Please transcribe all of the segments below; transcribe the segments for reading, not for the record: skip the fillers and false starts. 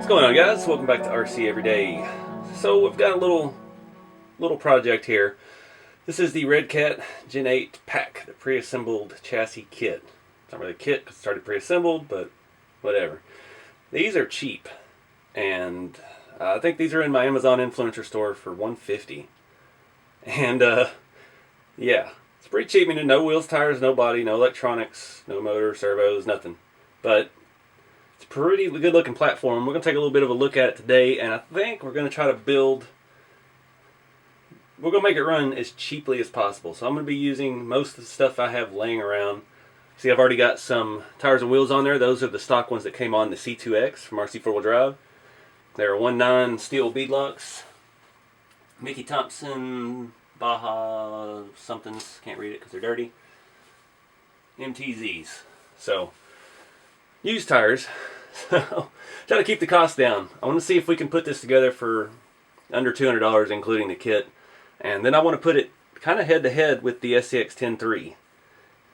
going on, guys? Welcome back to RC Everyday. So we've got a little project here. This is the Redcat Gen 8 pack, the pre-assembled chassis kit. It's not really a kit because it's already pre-assembled, but whatever. These are cheap, and I think these are in my Amazon influencer store for $150. And yeah, it's pretty cheap. I mean, no wheels, tires, no body, no electronics, no motor, servos, nothing. But it's a pretty good looking platform. We're going to take a little bit of a look at it today, and I think we're going to try to we're going to make it run as cheaply as possible. So I'm going to be using most of the stuff I have laying around. See, I've already got some tires and wheels on there. Those are the stock ones that came on the C2X from RC 4-wheel drive. They're 1.9 steel beadlocks. Mickey Thompson, Baja somethings, can't read it because they're dirty. MTZs. So, used tires. So, try to keep the cost down. I want to see if we can put this together for under $200, including the kit. And then I want to put it kind of head to head with the SCX10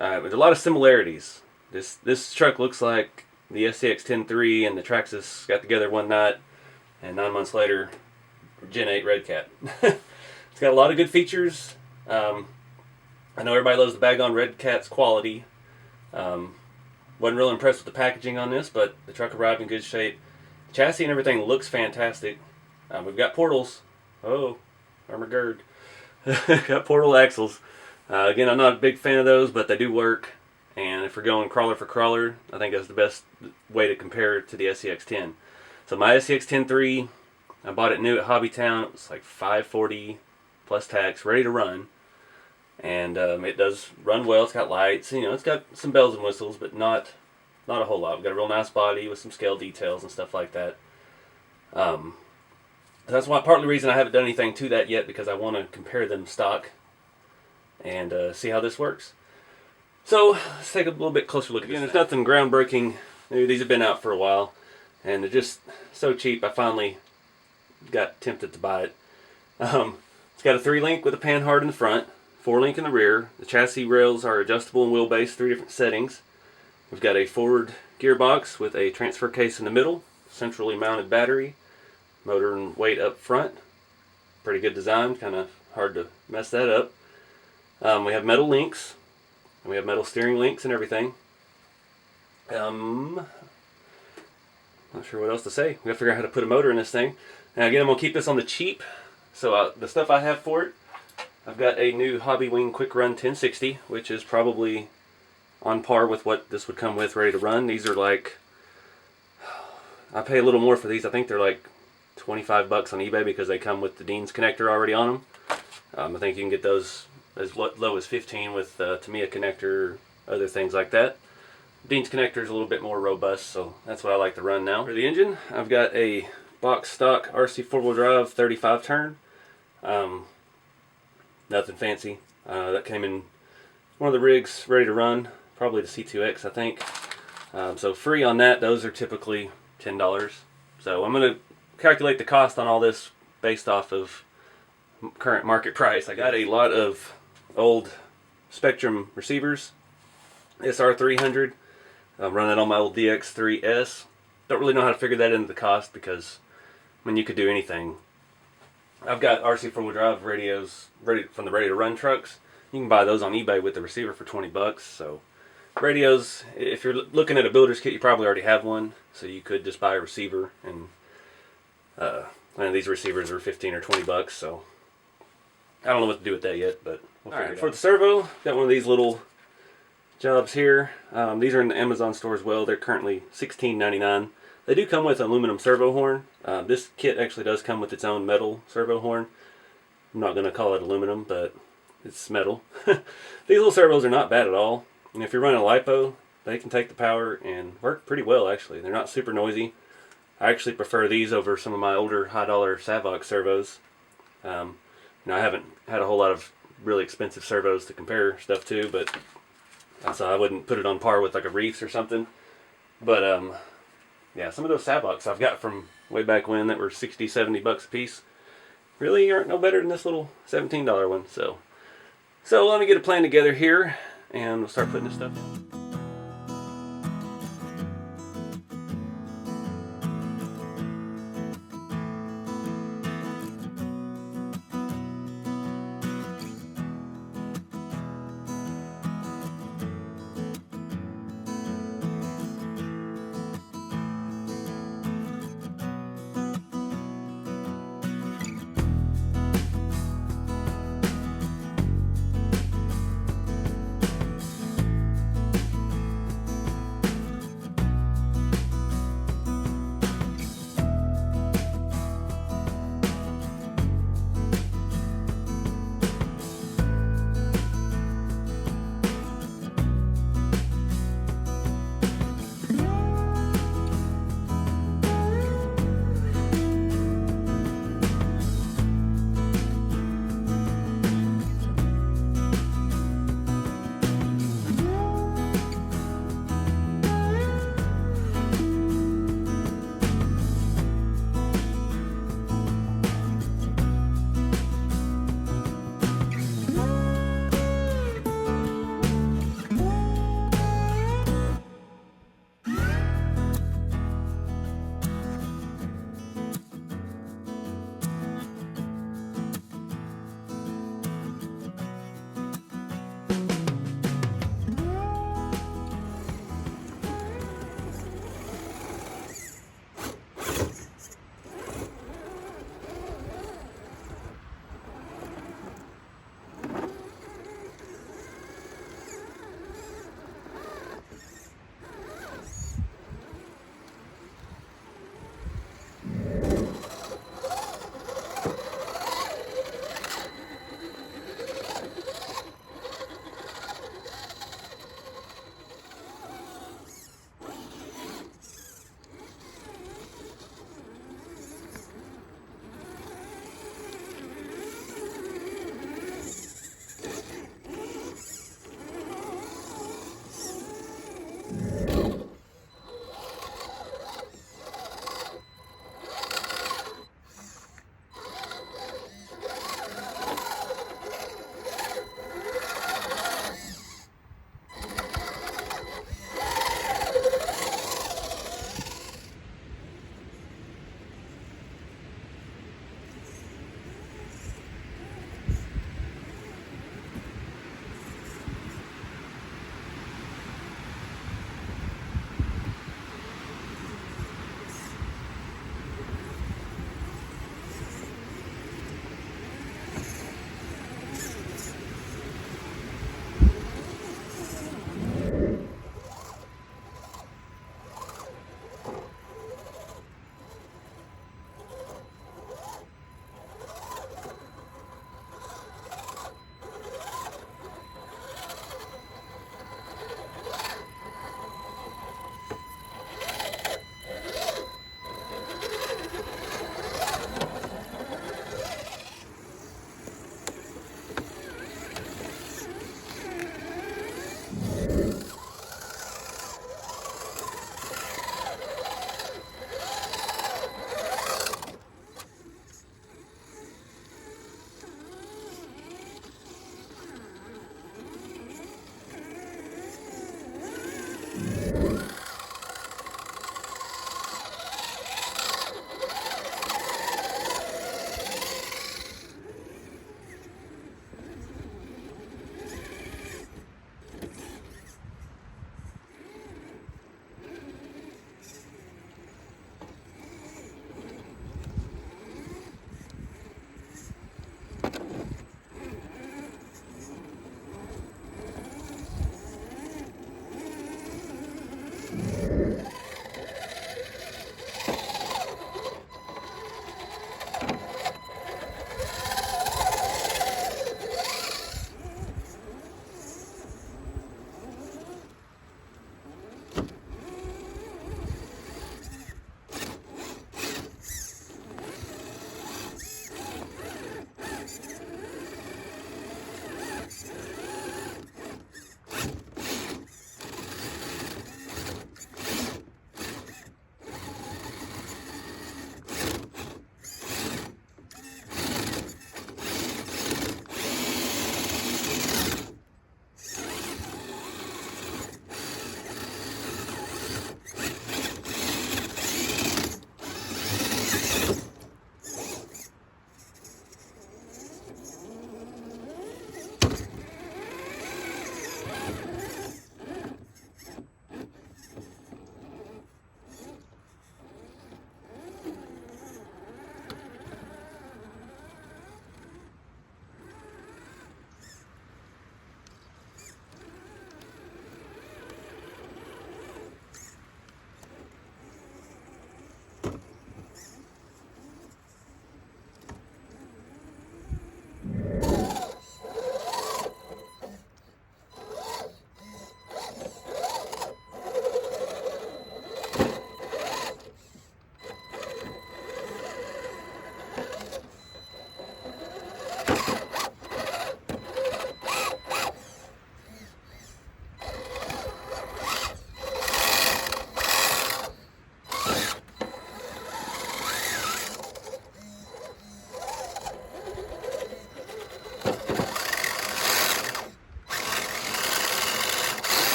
there's a lot of similarities. This truck looks like the SCX10 and the Traxxas got together one night, and 9 months later, Gen 8 Redcat. It's got a lot of good features. I know everybody loves the bag on Redcat's quality. Wasn't real impressed with the packaging on this, but the truck arrived in good shape. The chassis and everything looks fantastic. We've got portals. Oh, armor gird. Got portal axles. Again, I'm not a big fan of those, but they do work. And if we're going crawler for crawler, I think that's the best way to compare it to the SCX10. So my SCX10 I bought it new at Hobbytown. It was like $540 plus tax, ready to run. And it does run well. It's got lights. You know, it's got some bells and whistles, but not a whole lot. We've got a real nice body with some scale details and stuff like that. That's why partly the reason I haven't done anything to that yet, because I want to compare them stock and see how this works. So let's take a little bit closer look at this. There's nothing groundbreaking. These have been out for a while, and they're just so cheap. I finally got tempted to buy it. It's got a 3-link with a panhard in the front, 4-link in the rear. The chassis rails are adjustable and wheelbase, 3 different settings. We've got a forward gearbox with a transfer case in the middle, centrally mounted battery, motor and weight up front. Pretty good design, kind of hard to mess that up. We have metal links, and we have metal steering links and everything. Not sure what else to say. We got to figure out how to put a motor in this thing. Now again, I'm going to keep this on the cheap. So the stuff I have for it, I've got a new Hobby Wing Quick Run 1060, which is probably on par with what this would come with ready to run. These are like, I pay a little more for these. I think they're like $25 on eBay because they come with the Dean's connector already on them. I think you can get those as low as 15 with Tamiya connector, other things like that. Dean's connector is a little bit more robust, so that's what I like to run now. For the engine, I've got a box stock RC 4-wheel drive 35 turn. Nothing fancy. That came in one of the rigs ready to run, probably the C2X, I think. So free on that. Those are typically $10. So I'm going to calculate the cost on all this based off of current market price. I got a lot of old Spectrum receivers, SR300. I'm running on my old DX3S. Don't really know how to figure that into the cost because, I mean, you could do anything. I've got RC 4-wheel drive radios from the ready to run trucks. You can buy those on eBay with the receiver for $20. So radios, if you're looking at a builder's kit, you probably already have one. So you could just buy a receiver, and these receivers are $15 or $20. So I don't know what to do with that yet, but we'll figure it out. For the servo, got one of these little jobs here. These are in the Amazon store as well. They're currently $16.99. They do come with an aluminum servo horn. This kit actually does come with its own metal servo horn. I'm not going to call it aluminum, but it's metal. These little servos are not bad at all. And if you're running a LiPo, they can take the power and work pretty well, actually. They're not super noisy. I actually prefer these over some of my older high-dollar Savox servos. I haven't had a whole lot of really expensive servos to compare stuff to, but so I wouldn't put it on par with like a Reefs or something. But yeah, some of those Savox I've got from way back when that were $60, $70 a piece really aren't no better than this little $17 one. So let me get a plan together here, and we'll start putting this stuff in.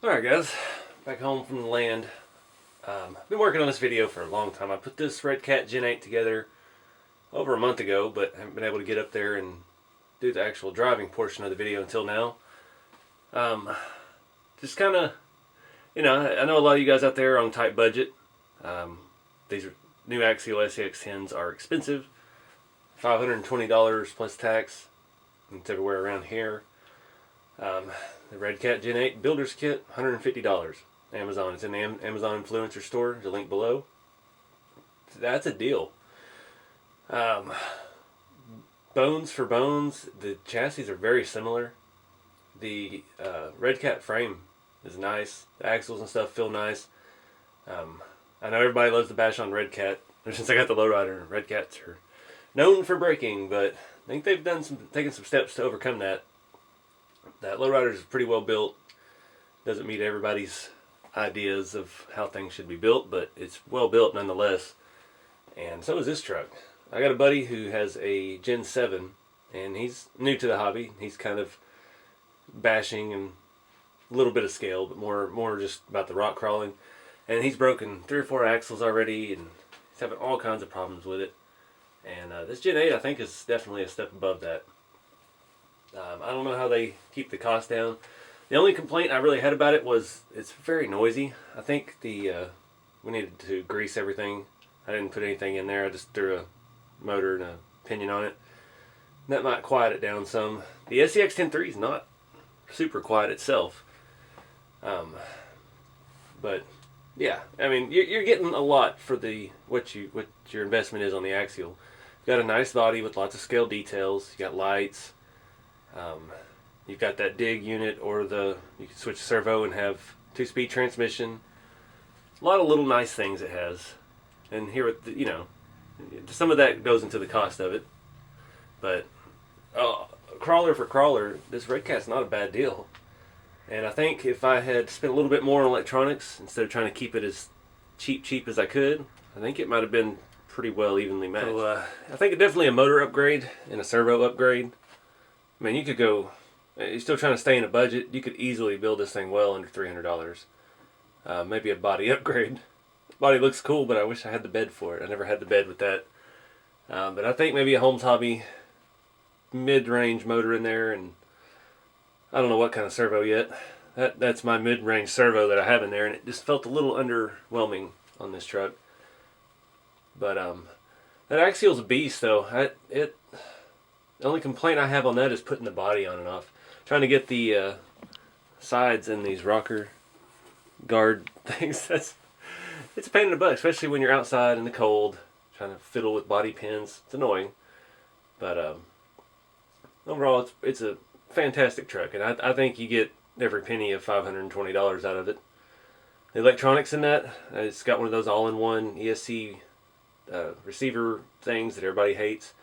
Alright guys, back home from the land. I've been working on this video for a long time. I put this Redcat Gen 8 together over a month ago, but haven't been able to get up there and do the actual driving portion of the video until now. Just kind of, I know a lot of you guys out there are on a tight budget. These new Axial SCX10s are expensive. $520 plus tax. It's everywhere around here. The Redcat Gen 8 Builder's Kit, $150. Amazon. It's in the Amazon Influencer store. There's a link below. That's a deal. Bones for bones, the chassis are very similar. The Redcat frame is nice. The axles and stuff feel nice. I know everybody loves to bash on Redcat. Ever since I got the lowrider, Redcats are known for braking, but I think they've taken some steps to overcome that. That lowrider is pretty well built. Doesn't meet everybody's ideas of how things should be built, but it's well built nonetheless. And so is this truck. I got a buddy who has a Gen 7, and he's new to the hobby. He's kind of bashing and a little bit of scale, but more just about the rock crawling. And he's broken 3 or 4 axles already, and he's having all kinds of problems with it. And this Gen 8, I think, is definitely a step above that. I don't know how they keep the cost down. The only complaint I really had about it was it's very noisy. I think we needed to grease everything. I didn't put anything in there. I just threw a motor and a pinion on it. That might quiet it down some. The SCX10 is not super quiet itself. But yeah, I mean, you're getting a lot for what your investment is on the Axial. You've got a nice body with lots of scale details. You got lights. You've got that dig unit, or you can switch servo and have 2-speed transmission. A lot of little nice things it has. And here with some of that goes into the cost of it. But crawler for crawler, this Redcat's not a bad deal. And I think if I had spent a little bit more on electronics instead of trying to keep it as cheap as I could, I think it might have been pretty well evenly matched. So I think definitely a motor upgrade and a servo upgrade. I mean, you could go. You're still trying to stay in a budget. You could easily build this thing well under $300. Maybe a body upgrade. The body looks cool, but I wish I had the bed for it. I never had the bed with that. But I think maybe a Holmes Hobby mid-range motor in there, and I don't know what kind of servo yet. That's my mid-range servo that I have in there, and it just felt a little underwhelming on this truck. But that Axial's a beast, though. The only complaint I have on that is putting the body on and off. Trying to get the sides in these rocker guard things. It's a pain in the butt, especially when you're outside in the cold, trying to fiddle with body pins. It's annoying. But overall, it's a fantastic truck, and I think you get every penny of $520 out of it. The electronics in that, it's got one of those all-in-one ESC receiver things that everybody hates.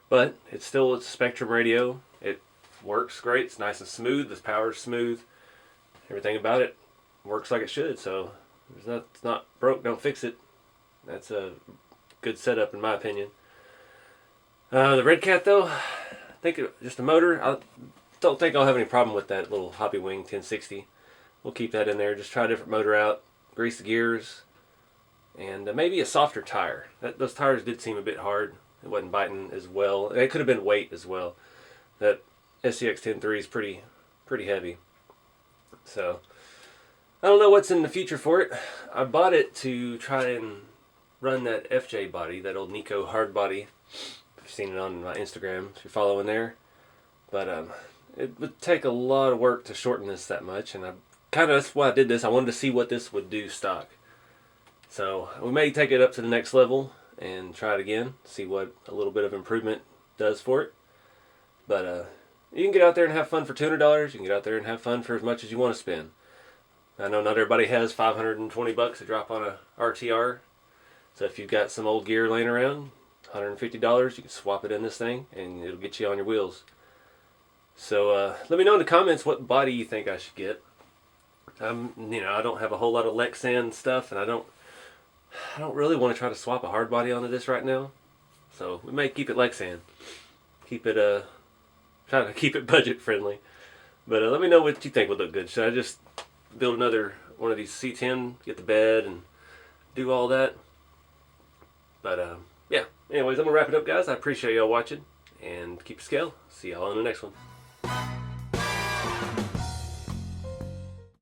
But it's still a Spectrum radio. It works great. It's nice and smooth. The power's smooth. Everything about it works like it should. So it's not broke, don't fix it. That's a good setup in my opinion. The Redcat though, I think just a motor. I don't think I'll have any problem with that little Hobby Wing 1060. We'll keep that in there. Just try a different motor out. Grease the gears. And maybe a softer tire. Those tires did seem a bit hard. It wasn't biting as well. It could have been weight as well. That SCX10 is pretty heavy. So I don't know what's in the future for it. I bought it to try and run that FJ body, that old Nico hard body. I've seen it on my Instagram if you're following there. But it would take a lot of work to shorten this that much, and that's why I did this. I wanted to see what this would do stock. So we may take it up to the next level and try it again, see what a little bit of improvement does for it. But you can get out there and have fun for $200. You can get out there and have fun for as much as you want to spend. I know not everybody has $520 to drop on a RTR. So if you've got some old gear laying around, $150, you can swap it in this thing and it'll get you on your wheels. So let me know in the comments what body you think I should get. I don't have a whole lot of Lexan stuff, and I don't really want to try to swap a hard body onto this right now. So we may keep it Lexan. Try to keep it budget friendly. But let me know what you think would look good. Should I just build another one of these C10, get the bed and do all that. But yeah, anyways, I'm gonna wrap it up, guys. I appreciate y'all watching, and keep your scale. See y'all in the next one.